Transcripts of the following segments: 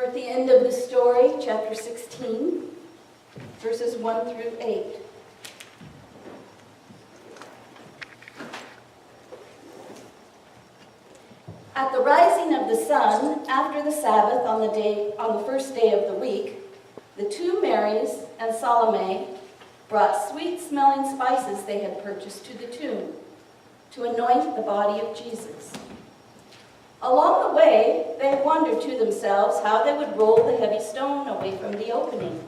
We're at the end of the story, chapter 16, verses 1 through 8. At the rising of the sun, after the Sabbath on the first day of the week, the two Marys and Salome brought sweet-smelling spices they had purchased to the tomb to anoint the body of Jesus. Along the way, they wondered to themselves how they would roll the heavy stone away from the opening.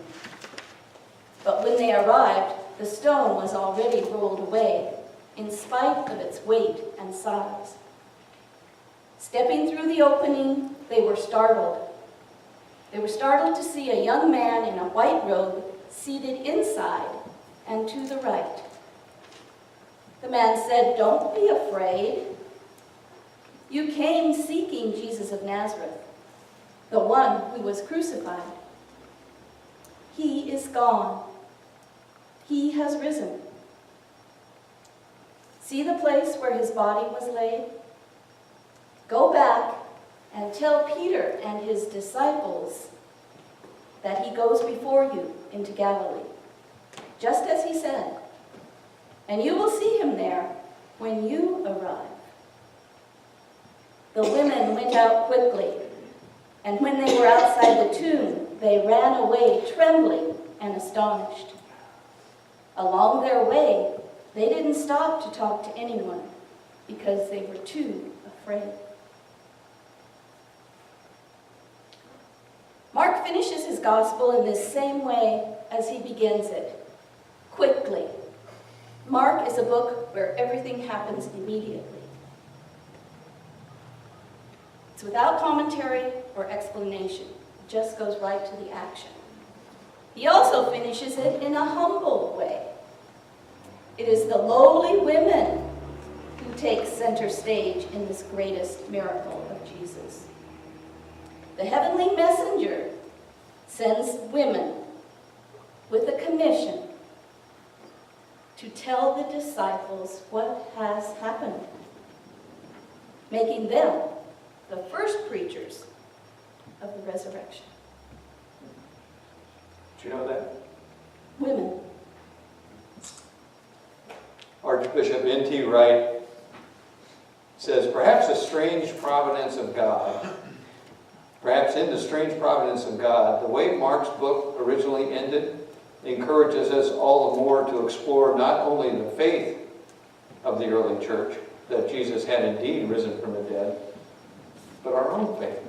But when they arrived, the stone was already rolled away, in spite of its weight and size. Stepping through the opening, they were startled. They were startled to see a young man in a white robe seated inside and to the right. The man said, "Don't be afraid. You came seeking Jesus of Nazareth, the one who was crucified. He is gone. He has risen. See the place where his body was laid? Go back and tell Peter and his disciples that he goes before you into Galilee, just as he said, and you will see him there when you arrive." The women went out quickly, and when they were outside the tomb, they ran away trembling and astonished. Along their way, they didn't stop to talk to anyone because they were too afraid. Mark finishes his gospel in this same way as he begins it, quickly. Mark is a book where everything happens immediately. It's without commentary or explanation. It just goes right to the action. He also finishes it in a humble way. It is the lowly women who take center stage in this greatest miracle of Jesus. The heavenly messenger sends women with a commission to tell the disciples what has happened, making them the first preachers of the resurrection. Did you know that? Women. Archbishop N.T. Wright says, perhaps in the strange providence of God, the way Mark's book originally ended encourages us all the more to explore not only the faith of the early church, that Jesus had indeed risen from the dead, but our own faith.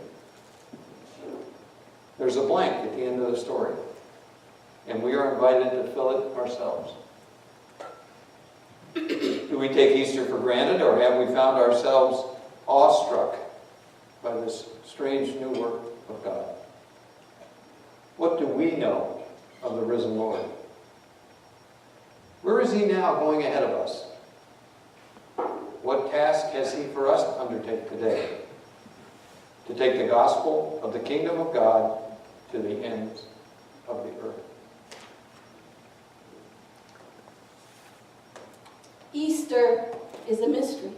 There's a blank at the end of the story, and we are invited to fill it ourselves. Do we take Easter for granted, or have we found ourselves awestruck by this strange new work of God? What do we know of the risen Lord? Where is he now going ahead of us? What task has he for us to undertake today? To take the gospel of the kingdom of God to the ends of the earth. Easter is a mystery.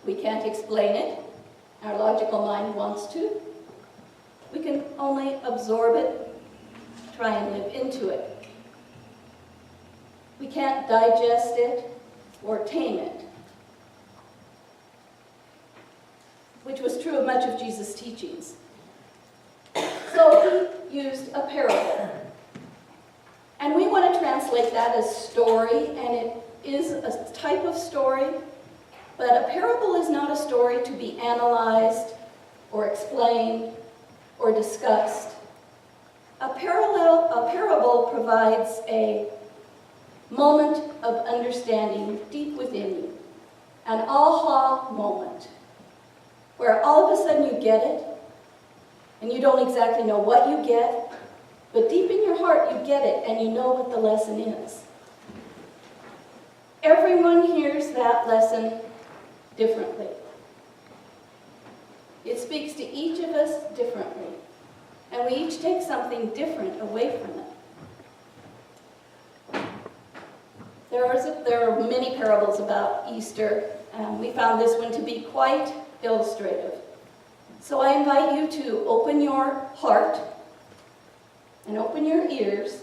We can't explain it. Our logical mind wants to. We can only absorb it, try and live into it. We can't digest it or tame it, which was true of much of Jesus' teachings. So he used a parable. And we want to translate that as story, and it is a type of story, but a parable is not a story to be analyzed or explained or discussed. A parable provides a moment of understanding deep within you, an aha moment, where all of a sudden you get it, and you don't exactly know what you get, but deep in your heart you get it, and you know what the lesson is. Everyone hears that lesson differently. It speaks to each of us differently, and we each take something different away from it. There are many parables about Easter. We found this one to be quite illustrative. So I invite you to open your heart and open your ears,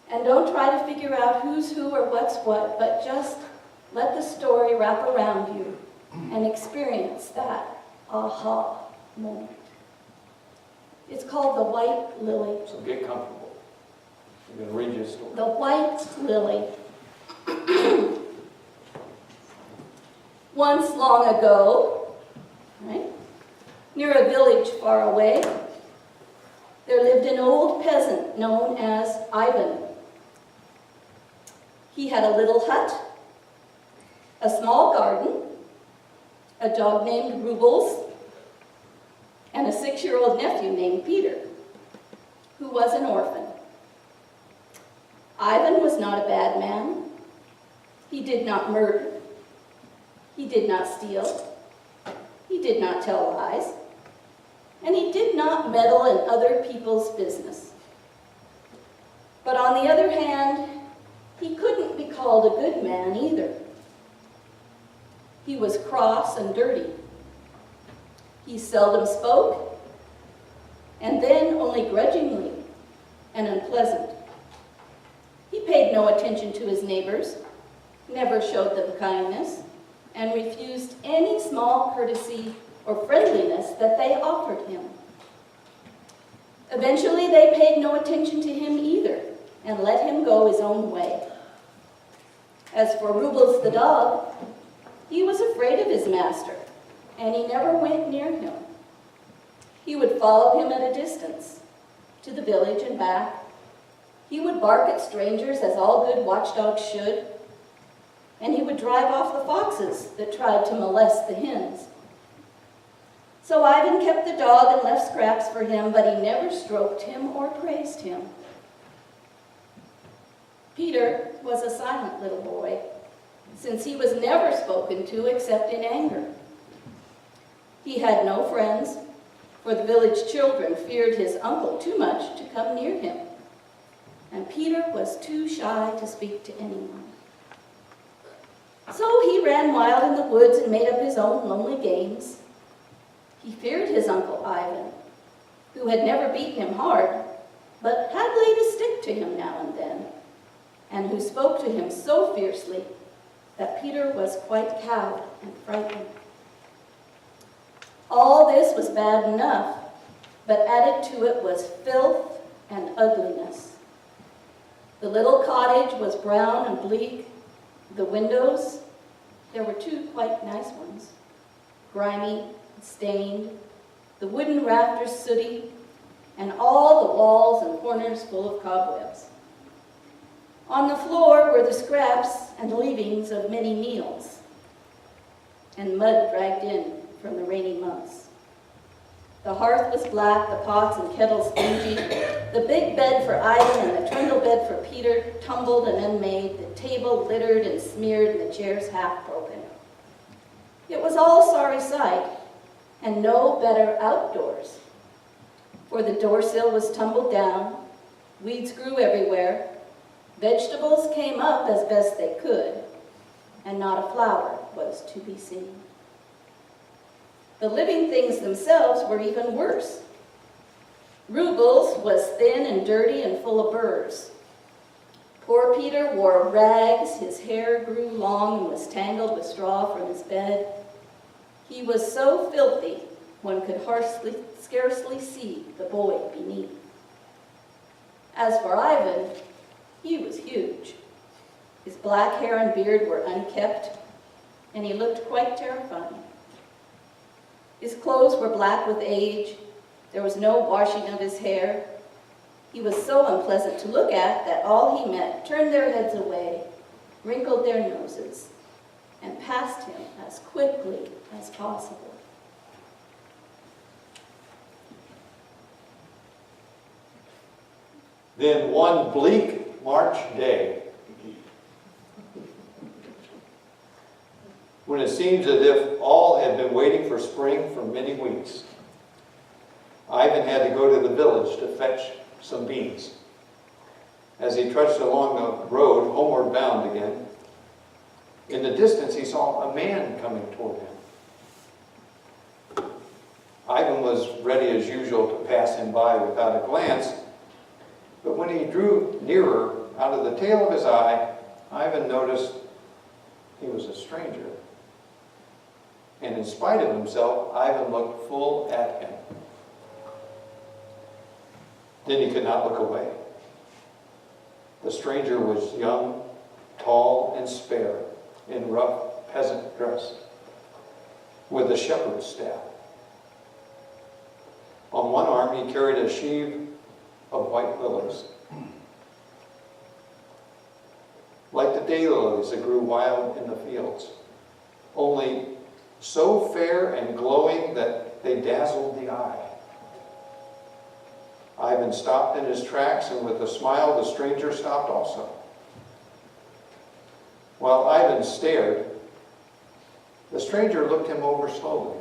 and don't try to figure out who's who or what's what, but just let the story wrap around you and experience that aha moment. It's called the White Lily. So get comfortable. I'm going to read you a story. The White Lily. Once long ago, right, near a village far away, there lived an old peasant known as Ivan. He had a little hut, a small garden, a dog named Rubles, and a 6-year-old nephew named Peter, who was an orphan. Ivan was not a bad man. He did not murder. He did not steal. He did not tell lies. And he did not meddle in other people's business. But on the other hand, he couldn't be called a good man either. He was cross and dirty. He seldom spoke, and then only grudgingly and unpleasant. He paid no attention to his neighbors, never showed them kindness, and refused any small courtesy or friendliness that they offered him. Eventually, they paid no attention to him either and let him go his own way. As for Rubles the dog, he was afraid of his master, and he never went near him. He would follow him at a distance, to the village and back. He would bark at strangers, as all good watchdogs should, and he would drive off the foxes that tried to molest the hens. So Ivan kept the dog and left scraps for him, but he never stroked him or praised him. Peter was a silent little boy, since he was never spoken to except in anger. He had no friends, for the village children feared his uncle too much to come near him, and Peter was too shy to speak to anyone. So he ran wild in the woods and made up his own lonely games. He feared his Uncle Ivan, who had never beaten him hard, but had laid a stick to him now and then, and who spoke to him so fiercely that Peter was quite cowed and frightened. All this was bad enough, but added to it was filth and ugliness. The little cottage was brown and bleak. The windows, there were 2 quite nice ones, grimy and stained, the wooden rafters sooty, and all the walls and corners full of cobwebs. On the floor were the scraps and leavings of many meals, and mud dragged in from the rainy months. The hearth was black, the pots and kettles dingy, the big bed for Ivan and the trundle bed for Peter tumbled and unmade, the table littered and smeared, and the chairs half broken. It was all a sorry sight, and no better outdoors, for the doorsill was tumbled down, weeds grew everywhere, vegetables came up as best they could, and not a flower was to be seen. The living things themselves were even worse. Rubles was thin and dirty and full of burrs. Poor Peter wore rags, his hair grew long and was tangled with straw from his bed. He was so filthy one could scarcely see the boy beneath. As for Ivan, he was huge. His black hair and beard were unkempt, and he looked quite terrifying. His clothes were black with age. There was no washing of his hair. He was so unpleasant to look at that all he met turned their heads away, wrinkled their noses, and passed him as quickly as possible. Then one bleak March day, when it seems as if all had been waiting for spring for many weeks, Ivan had to go to the village to fetch some beans. As he trudged along the road, homeward bound again, in the distance he saw a man coming toward him. ready as usual to pass him by without a glance. But when he drew nearer, out of the tail of his eye, Ivan noticed he was a stranger. And in spite of himself, Ivan looked full at him. Then he could not look away. The stranger was young, tall, and spare, in rough peasant dress, with a shepherd's staff. On one arm he carried a sheaf of white lilies, like the daylilies that grew wild in the fields, only so fair and glowing that they dazzled the eye. Ivan stopped in his tracks, and with a smile the stranger stopped also. While Ivan stared, the stranger looked him over slowly,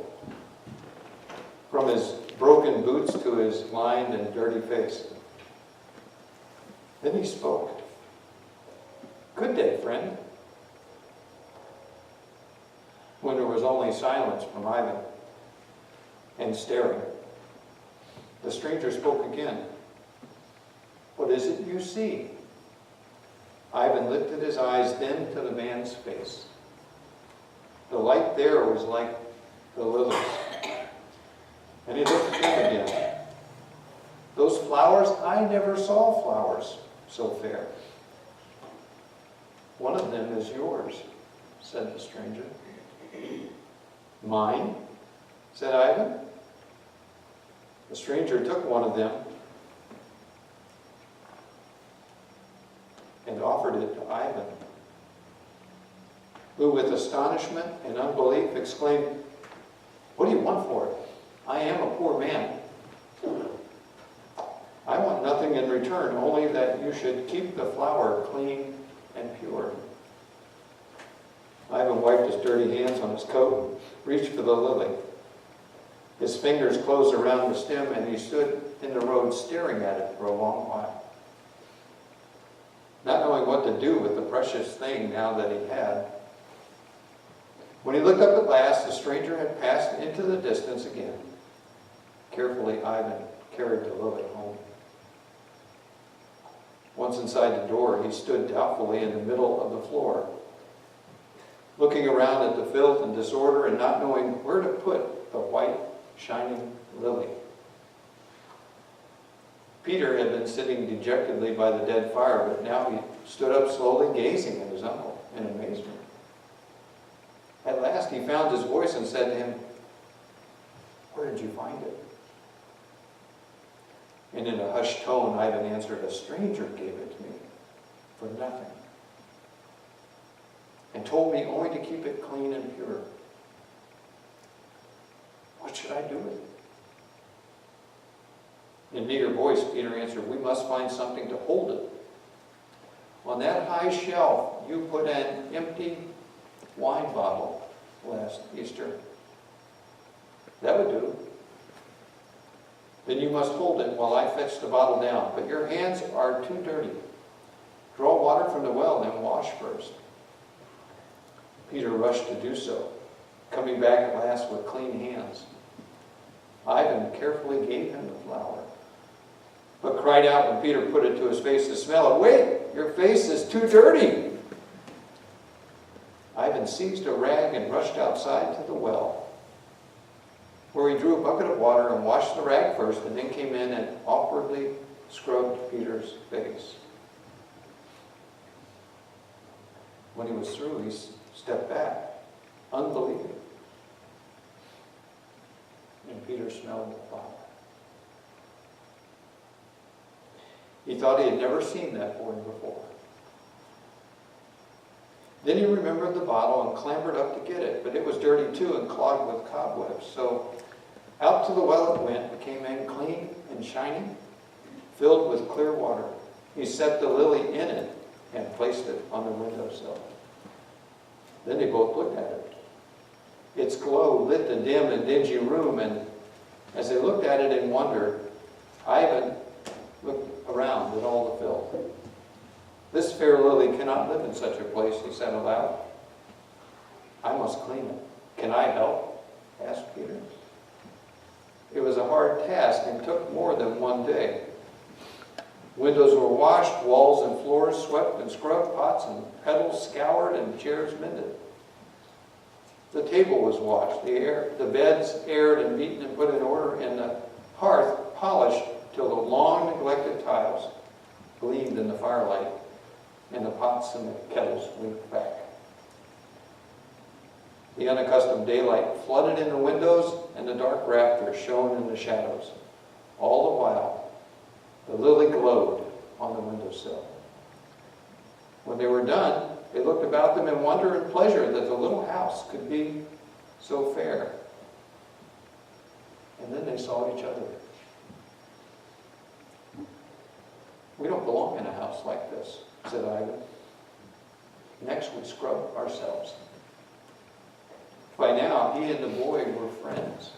from his broken boots to his lined and dirty face. Then he spoke. "Good day, friend." When there was only silence from Ivan and staring, the stranger spoke again. "What is it you see?" Ivan lifted his eyes then to the man's face. The light there was like the lilies. And he looked at them again. "Those flowers, I never saw flowers so fair." "One of them is yours," said the stranger. "Mine?" said Ivan. The stranger took one of them and offered it to Ivan, who with astonishment and unbelief exclaimed, "What do you want for it? I am a poor man. I want nothing in return, only that you should keep the flower clean and pure." Ivan wiped his dirty hands on his coat, reached for the lily. His fingers closed around the stem, and he stood in the road staring at it for a long while, not knowing what to do with the precious thing now that he had. When he looked up at last, the stranger had passed into the distance again. Carefully, Ivan carried the lily home. Once inside the door, he stood doubtfully in the middle of the floor, looking around at the filth and disorder and not knowing where to put the white, shining lily. Peter had been sitting dejectedly by the dead fire, but now he stood up slowly, gazing at his uncle in amazement. At last he found his voice and said to him, "Where did you find it?" And in a hushed tone, Ivan answered, "A stranger gave it to me for nothing, and told me only to keep it clean and pure. What should I do with it?" In a meager voice, Peter answered, "We must find something to hold it. On that high shelf, you put an empty wine bottle last Easter. That would do. Then you must hold it while I fetch the bottle down. But your hands are too dirty. Draw water from the well and wash first." Peter rushed to do so, coming back at last with clean hands. Ivan carefully gave him the flower, but cried out when Peter put it to his face to smell it, "Wait, your face is too dirty." Ivan seized a rag and rushed outside to the well, where he drew a bucket of water and washed the rag first, and then came in and awkwardly scrubbed Peter's face. When he was through, he stepped back, unbelieving. And Peter smelled the flower. He thought he had never seen that boy before. Then he remembered the bottle and clambered up to get it, but it was dirty too and clogged with cobwebs. So out to the well it went, and came in clean and shining, filled with clear water. He set the lily in it and placed it on the windowsill. Then they both looked at it. Its glow lit the dim and dingy room, and as they looked at it in wonder, Ivan looked around at all the filth. "This fair lily cannot live in such a place," he said aloud. "I must clean it. Can I help?" asked Peter. It was a a hard task and took more than one day. Windows were washed, walls and floors swept and scrubbed, pots and kettles scoured, and chairs mended. The table was washed, the beds aired and beaten and put in order, and the hearth polished till the long neglected tiles gleamed in the firelight, and the pots and the kettles winked back. The unaccustomed daylight flooded in the windows, and the dark rafters shone in the shadows. All the while, the lily glowed on the windowsill. When they were done, they looked about them in wonder and pleasure that the little house could be so fair. And then they saw each other. "We don't belong in a house like this," said Ivan. "Next we scrub ourselves." By now, he and the boy were friends,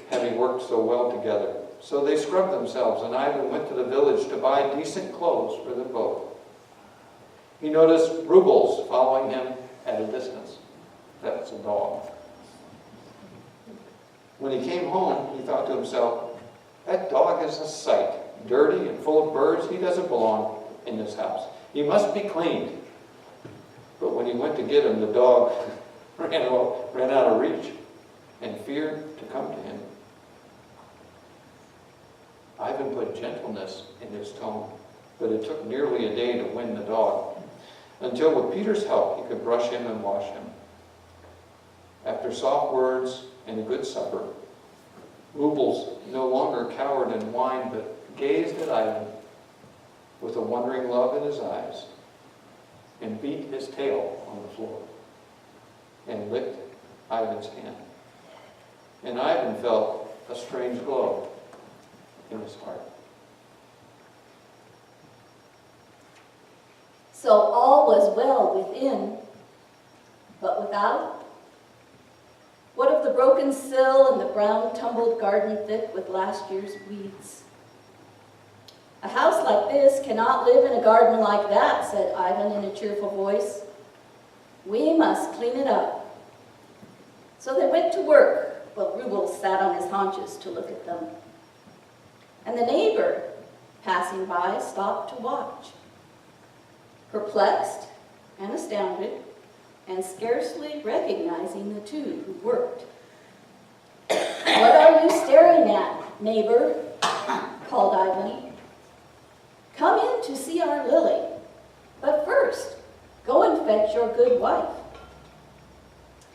having worked so well together. So they scrubbed themselves, and Ivan went to the village to buy decent clothes for them both. He noticed Rubles following him at a distance. That's a dog. When he came home, he thought to himself, "That dog is a sight. Dirty and full of birds, he doesn't belong in this house. He must be cleaned." But when he went to get him, the dog ran out of reach and feared to come to him. Ivan put gentleness in his tone, but it took nearly a day to win the dog, until with Peter's help he could brush him and wash him. After soft words and a good supper, Rubles no longer cowered and whined, but gazed at Ivan with a wondering love in his eyes, and beat his tail on the floor, and licked Ivan's hand. And Ivan felt a strange glow in his heart. So all was well within, but without? What of the broken sill and the brown tumbled garden thick with last year's weeds? "A house like this cannot live in a garden like that," said Ivan in a cheerful voice. "We must clean it up." So they went to work, while Rubles sat on his haunches to look at them. And the neighbor, passing by, stopped to watch. Perplexed and astounded, and scarcely recognizing the two who worked. "What are you staring at, neighbor?" called Ivan. "Come in to see our Lily, but first, go and fetch your good wife."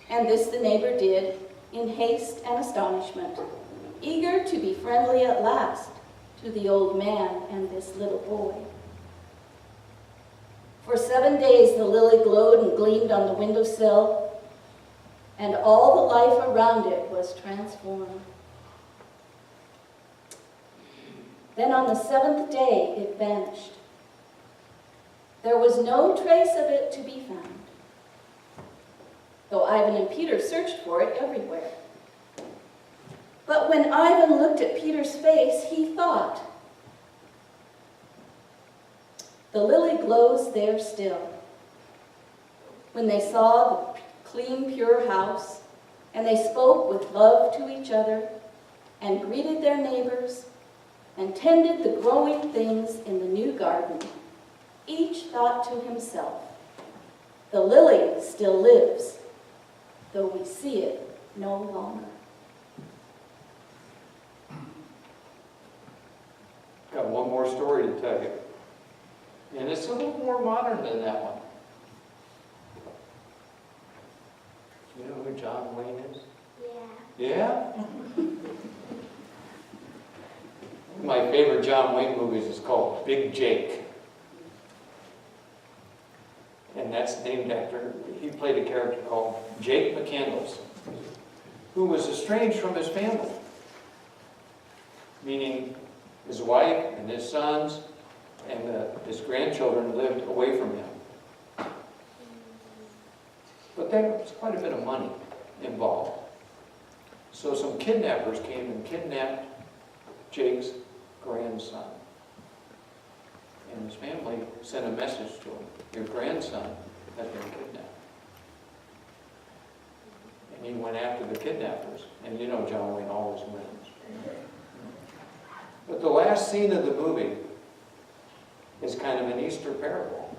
And this the neighbor did in haste and astonishment, eager to be friendly at last to the old man and this little boy. For 7 days the lily glowed and gleamed on the windowsill, and all the life around it was transformed. Then on the 7th day it vanished. There was no trace of it to be found, though Ivan and Peter searched for it everywhere. But when Ivan looked at Peter's face, he thought, "The lily glows there still." When they saw the clean, pure house, and they spoke with love to each other, and greeted their neighbors, and tended the growing things in the new garden, each thought to himself, "The lily still lives, though we see it no longer." Got one more story to tell you. And it's a little more modern than that one. You know who John Wayne is? Yeah? One of my favorite John Wayne movies is called Big Jake. And that's named after, he played a character called Jake McCandless, who was estranged from his family, meaning his wife and his sons and his grandchildren lived away from him. But there was quite a bit of money involved. So some kidnappers came and kidnapped Jake's grandson. And his family sent a message to him, "Your grandson has been kidnapped." And he went after the kidnappers. And you know John Wayne always wins. last scene of the movie is kind of an Easter parable.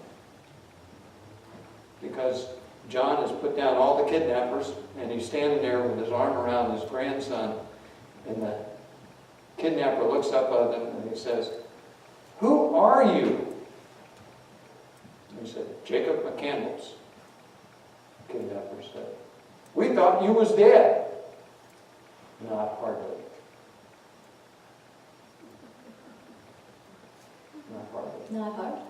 Because John has put down all the kidnappers, and he's standing there with his arm around his grandson, and the kidnapper looks up at him and he says, "Who are you?" He said, "Jacob McCandless." The kidnapper said, "We thought you was dead." Not hardly. Not hardly. Not hardly.